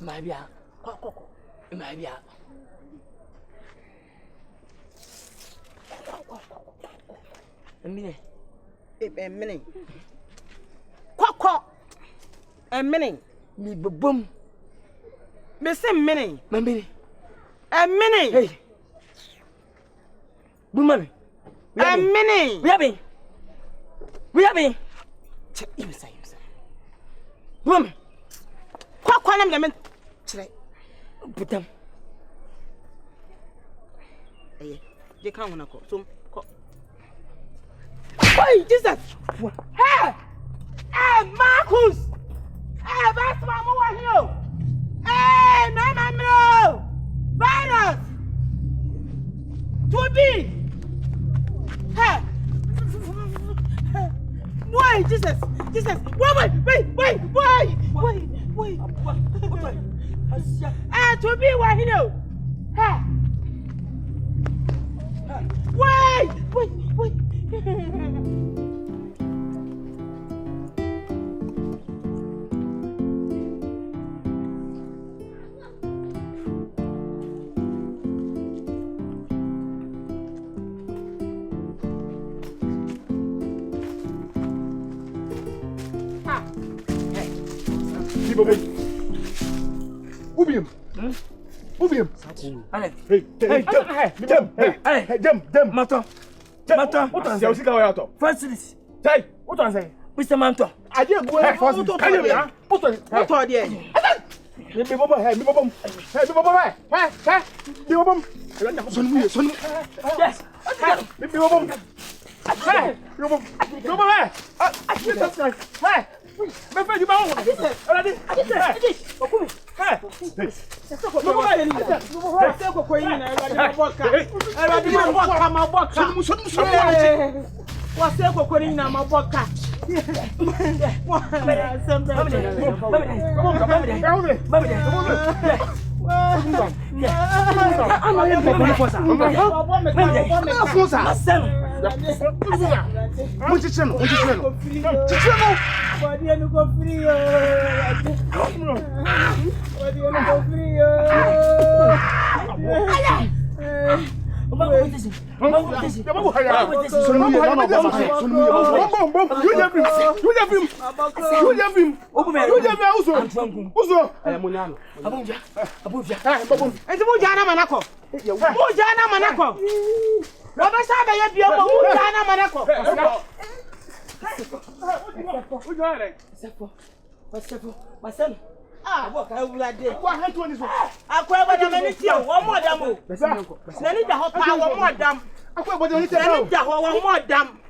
Mabia. Mabia. A minute. A minute. Me boom. Miss a minute. Mammy. A minute. Hey. Boom, mammy. A minute. We have been. You say. Boom. Quack, lemon. Put them. You can't go. So, Why, Jesus? hey, Marcus. Hey, that's my mama here. Hey, no. Virus. To be. Hey. Why, Jesus? Wait. To be why you know? Hey. Wait. Ubium. Hey, Jam. Mato. What on say? First this. Say, what on say? Mr. Manto. I didn't go first. What What there? Me bobom. Yes. Me bobom. Hey, me fe di ba won. Already. One more dam.